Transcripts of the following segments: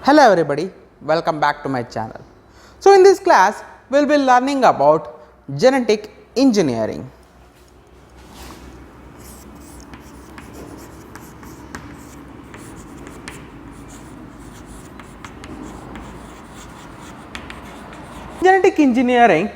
Hello everybody, welcome back to my channel. So in this class, we will be learning about genetic engineering. Genetic engineering,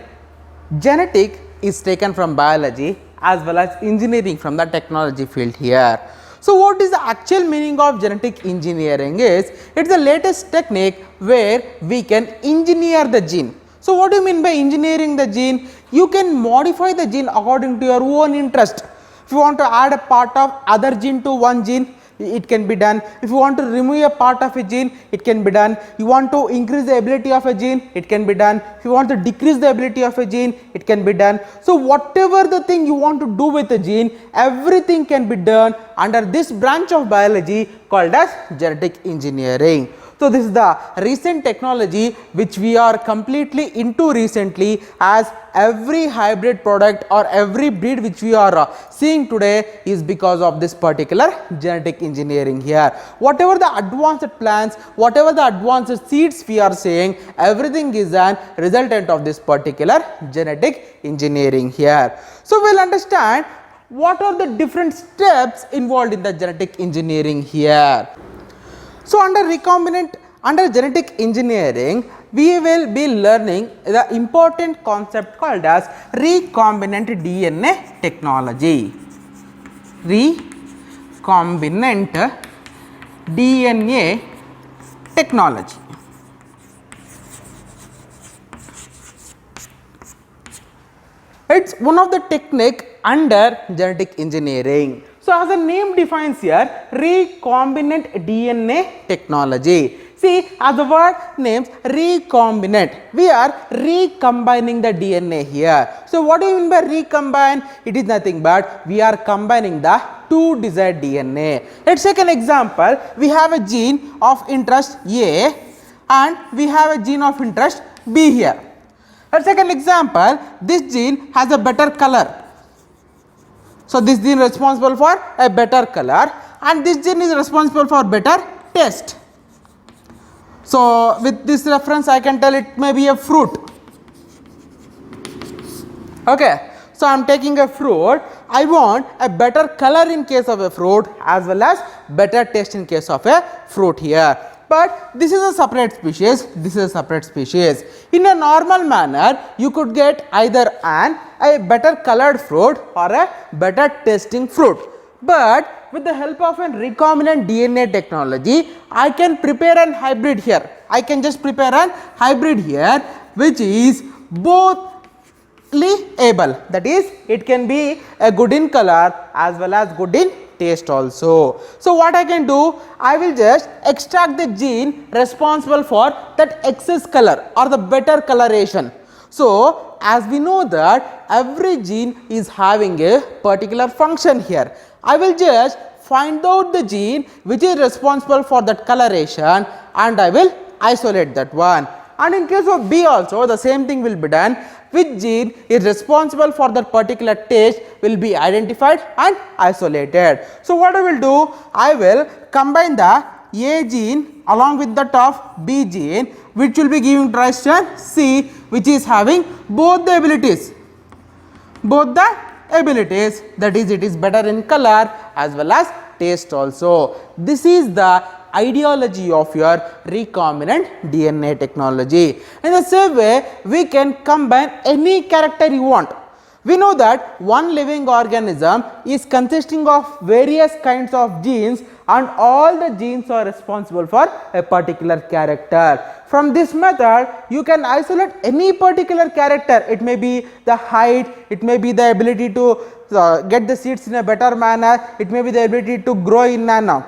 genetic is taken from biology as well as engineering from the technology field here. So what is the actual meaning of genetic engineering is, it is the latest technique where we can engineer the gene. So what do you mean by engineering the gene? You can modify the gene according to your own interest. If you want to add a part of other gene to one gene, it can be done. If you want to remove a part of a gene, it can be done. You want to increase the ability of a gene, it can be done. If you want to decrease the ability of a gene, it can be done. So whatever the thing you want to do with a gene, everything can be done under this branch of biology called as genetic engineering. So this is the recent technology which we are completely into recently, as every hybrid product or every breed which we are seeing today is because of this particular genetic engineering here. Whatever the advanced plants, whatever the advanced seeds we are seeing, everything is an resultant of this particular genetic engineering here. So we will understand what are the different steps involved in the genetic engineering here. So under genetic engineering, we will be learning the important concept called as recombinant DNA technology. Recombinant DNA technology. It is one of the technique under genetic engineering. So as the name defines here, recombinant DNA technology. See, as the word names recombinant, we are recombining the DNA here. So what do you mean by recombine? It is nothing but we are combining the two desired DNA. Let's take an example. We have a gene of interest A and we have a gene of interest B here. Let's take an example. This gene has a better color. So this gene is responsible for a better color and this gene is responsible for better taste. So with this reference I can tell it may be a fruit. Okay. So I am taking a fruit. I want a better color in case of a fruit as well as better taste in case of a fruit here. But this is a separate species, this is a separate species. In a normal manner, you could get either a better colored fruit or a better tasting fruit. But with the help of a recombinant DNA technology, I can prepare an hybrid here. I can just prepare an hybrid here which is both able, that is, it can be a good in color as well as good in taste also. So what I can do, I will just extract the gene responsible for that excess color or the better coloration. So as we know that every gene is having a particular function here, I will just find out the gene which is responsible for that coloration and I will isolate that one. And in case of B also the same thing will be done. Which gene is responsible for that particular taste will be identified and isolated. So what I will do, I will combine the A gene along with that of B gene which will be giving rise to C which is having both the abilities. That is, it is better in color as well as taste also. This is the ideology of your recombinant DNA technology. In the same way, we can combine any character you want. We know that one living organism is consisting of various kinds of genes and all the genes are responsible for a particular character. From this method, you can isolate any particular character. It may be the height, it may be the ability to get the seeds in a better manner, it may be the ability to grow in an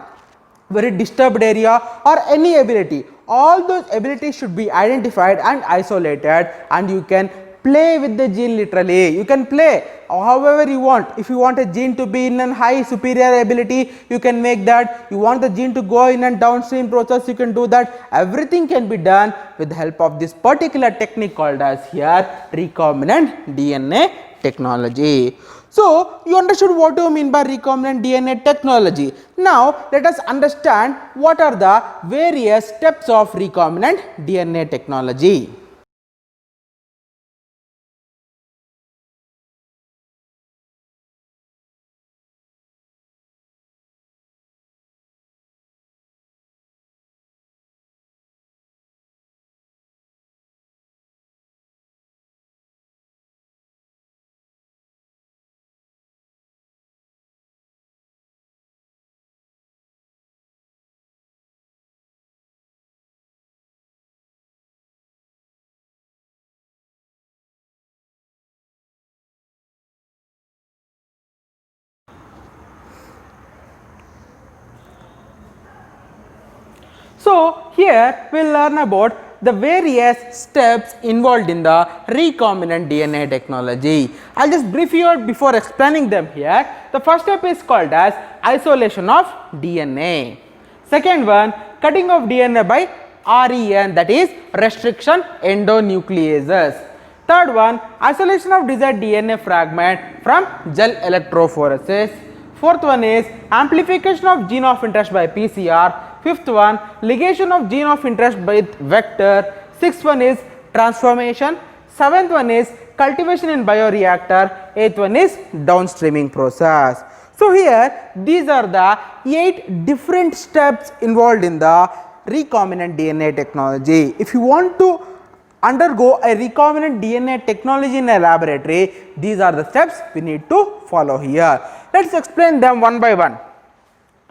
very disturbed area or any ability. All those abilities should be identified and isolated and you can play with the gene literally. You can play however you want. If you want a gene to be in a high superior ability, you can make that. You want the gene to go in a downstream process, you can do that. Everything can be done with the help of this particular technique called as here recombinant DNA technology. So, you understood what do you mean by recombinant DNA technology. Now, let us understand what are the various steps of recombinant DNA technology. So, here we will learn about the various steps involved in the recombinant DNA technology. I will just brief you out before explaining them here. The first step is called as isolation of DNA. Second one, cutting of DNA by REN, that is restriction endonucleases. Third one, isolation of desired DNA fragment from gel electrophoresis. Fourth one is amplification of gene of interest by PCR. Fifth one, ligation of gene of interest with vector. Sixth one is transformation. Seventh one is cultivation in bioreactor. Eighth one is downstreaming process. So, here these are the 8 different steps involved in the recombinant DNA technology. If you want to undergo a recombinant DNA technology in a laboratory, these are the steps we need to follow here. Let us explain them one by one.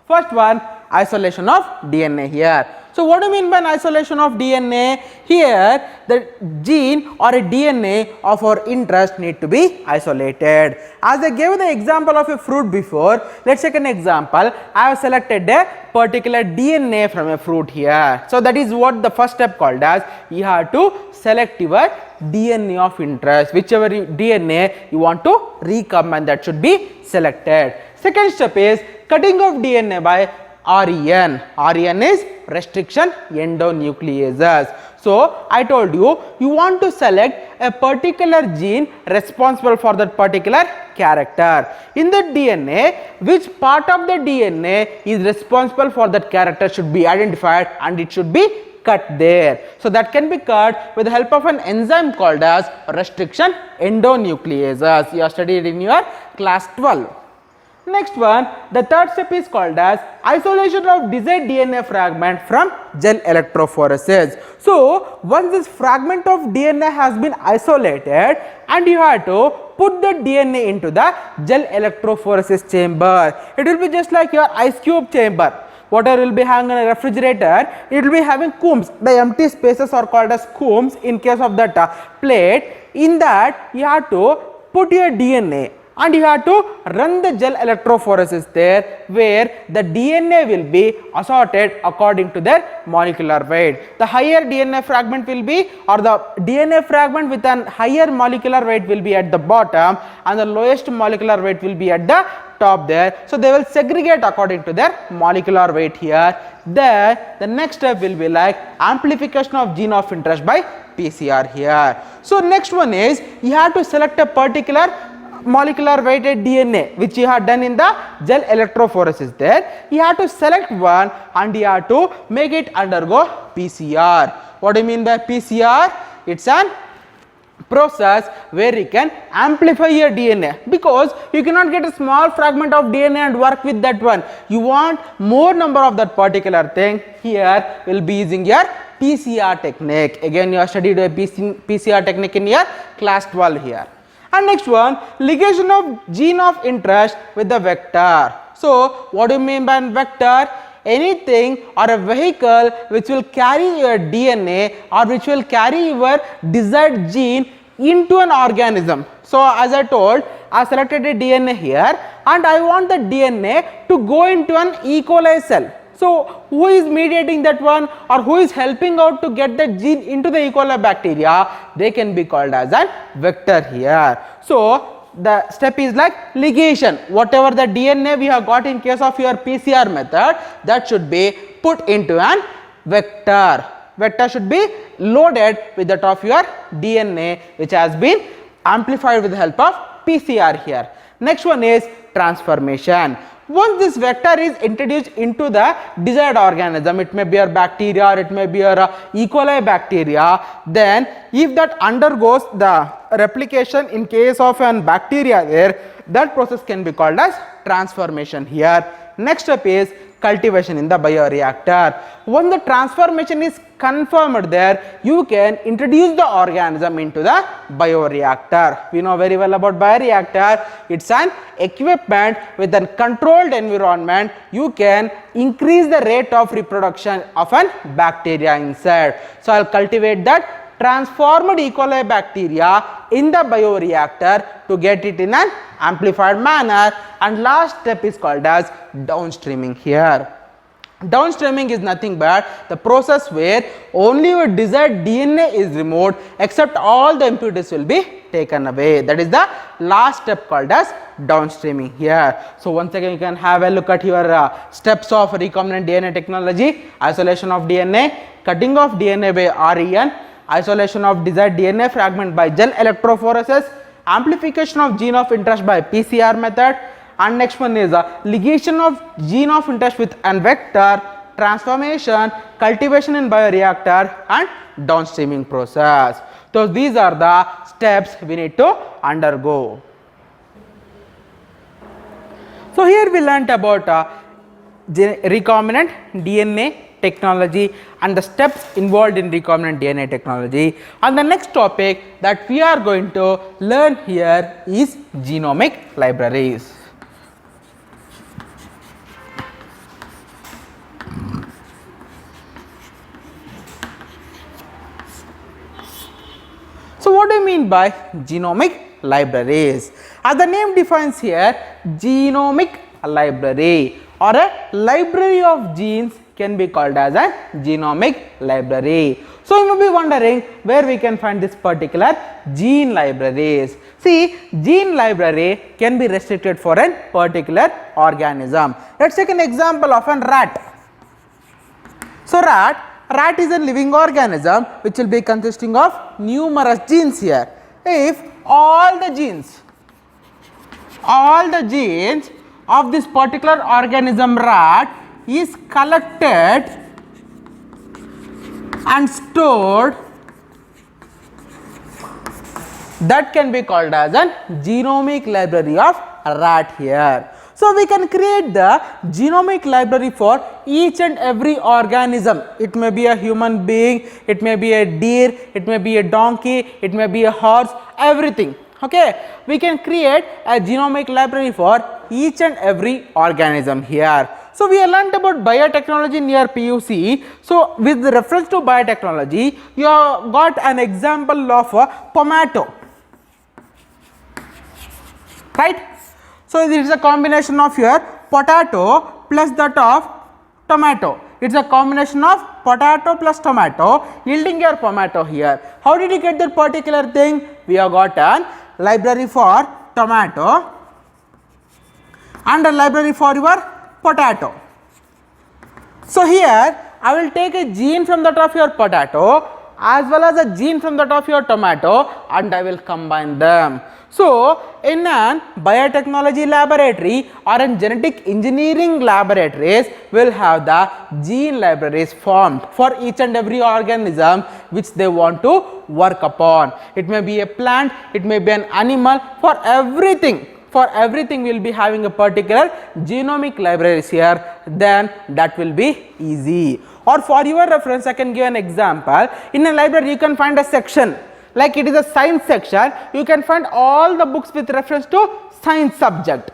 First one, isolation of DNA here. So, what do you mean by an isolation of DNA? Here the gene or a DNA of our interest need to be isolated. As I gave the example of a fruit before, let us take an example. I have selected a particular DNA from a fruit here. So, that is what the first step called as. You have to select your DNA of interest, whichever DNA you want to recombine, that should be selected. Second step is cutting of DNA by REN. REN is restriction endonucleases. So, I told you, you want to select a particular gene responsible for that particular character. In the DNA, which part of the DNA is responsible for that character should be identified and it should be cut there. So, that can be cut with the help of an enzyme called as restriction endonucleases. You have studied in your class 12. Next one, the third step is called as isolation of desired DNA fragment from gel electrophoresis. So, once this fragment of DNA has been isolated and you have to put the DNA into the gel electrophoresis chamber, it will be just like your ice cube chamber. Whatever will be hanging in a refrigerator, it will be having combs. The empty spaces are called as combs in case of that plate. In that, you have to put your DNA and you have to run the gel electrophoresis there, where the DNA will be assorted according to their molecular weight. The higher DNA fragment will be, or the DNA fragment with an higher molecular weight will be at the bottom and the lowest molecular weight will be at the top there. So, they will segregate according to their molecular weight here. Then the next step will be like amplification of gene of interest by PCR here. So, next one is you have to select a particular molecular weighted DNA which you have done in the gel electrophoresis there. You have to select one and you have to make it undergo PCR. What do you mean by PCR? It is an process where you can amplify your DNA, because you cannot get a small fragment of DNA and work with that one. You want more number of that particular thing. Here we will be using your PCR technique. Again, you have studied a PCR technique in your class 12 here. And next one, ligation of gene of interest with the vector. So, what do you mean by vector? Anything or a vehicle which will carry your DNA or which will carry your desired gene into an organism. So, as I told, I selected a DNA here and I want the DNA to go into an E. coli cell. So, who is mediating that one, or who is helping out to get the gene into the E. coli bacteria? They can be called as a vector here. So, the step is like ligation. Whatever the DNA we have got in case of your PCR method, that should be put into an vector. Vector should be loaded with that of your DNA which has been amplified with the help of PCR here. Next one is transformation. Once this vector is introduced into the desired organism, it may be a bacteria or it may be a E. coli bacteria, then if that undergoes the replication in case of an bacteria there, that process can be called as transformation here. Next step is cultivation in the bioreactor. Once the transformation is confirmed there, you can introduce the organism into the bioreactor. We know very well about bioreactor. It's an equipment with a controlled environment. You can increase the rate of reproduction of an bacteria inside. So I'll cultivate that transformed E. coli bacteria in the bioreactor to get it in an amplified manner, and last step is called as downstreaming here. Downstreaming is nothing but the process where only your desired DNA is removed except all the impurities will be taken away. That is the last step called as downstreaming here. So once again you can have a look at your steps of recombinant DNA technology: isolation of DNA, cutting of DNA by REN, isolation of desired DNA fragment by gel electrophoresis, amplification of gene of interest by PCR method, and next one is ligation of gene of interest with an vector, transformation, cultivation in bioreactor, and downstreaming process. So these are the steps we need to undergo. So here we learnt about recombinant DNA technology and the steps involved in recombinant DNA technology, and the next topic that we are going to learn here is genomic libraries. So what do you mean by genomic libraries? As the name defines here, genomic library or a library of genes can be called as a genomic library. So you may be wondering where we can find this particular gene libraries. See, gene library can be restricted for a particular organism. Let's take an example of a rat. So rat is a living organism which will be consisting of numerous genes here. If all the genes of this particular organism rat is collected and stored, that can be called as a genomic library of rat here. So we can create the genomic library for each and every organism. It may be a human being, it may be a deer, it may be a donkey, it may be a horse, everything. Okay, we can create a genomic library for each and every organism here. So we have learnt about biotechnology near PUC. So with reference to biotechnology, you have got an example of a tomato, right? So this is a combination of your potato plus that of tomato. It's a combination of potato plus tomato yielding your tomato here. How did you get that particular thing? We have got an library for tomato and a library for your potato. So here I will take a gene from that of your potato as well as a gene from that of your tomato and I will combine them. So in an biotechnology laboratory or in genetic engineering laboratories, we will have the gene libraries formed for each and every organism which they want to work upon. It may be a plant, it may be an animal, for everything we will be having a particular genomic libraries here, then that will be easy. Or for your reference, I can give an example. In a library you can find a section, like it is a science section, you can find all the books with reference to science subject.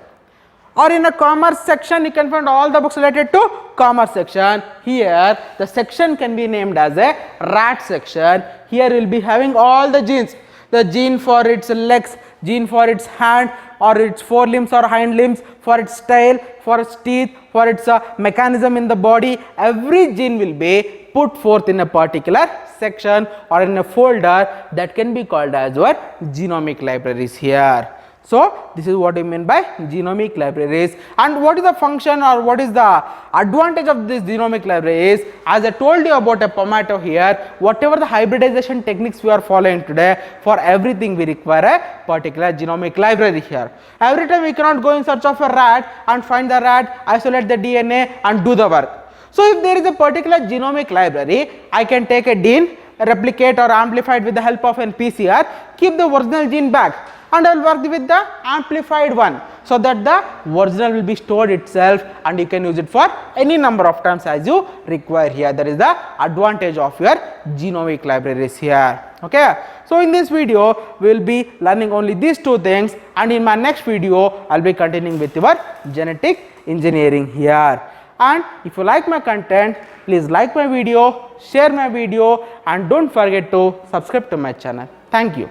Or in a commerce section you can find all the books related to commerce section. Here the section can be named as a rat section. Here we will be having all the genes, the gene for its legs, gene for its hand or its forelimbs or hind limbs, for its tail, for its teeth, for its mechanism in the body. Every gene will be put forth in a particular section or in a folder that can be called as your genomic libraries here. So, this is what I mean by genomic libraries. And what is the function or what is the advantage of this genomic libraries? As I told you about a tomato here, whatever the hybridization techniques we are following today, for everything we require a particular genomic library here. Every time we cannot go in search of a rat and find the rat, isolate the DNA and do the work. So, if there is a particular genomic library, I can take a gene, replicate or amplify it with the help of an PCR, keep the original gene back, and I will work with the amplified one, so that the original will be stored itself and you can use it for any number of times as you require here. That is the advantage of your genomic libraries here. Okay. So, in this video we will be learning only these two things, and in my next video I will be continuing with your genetic engineering here. And if you like my content, please like my video, share my video, and don't forget to subscribe to my channel. Thank you.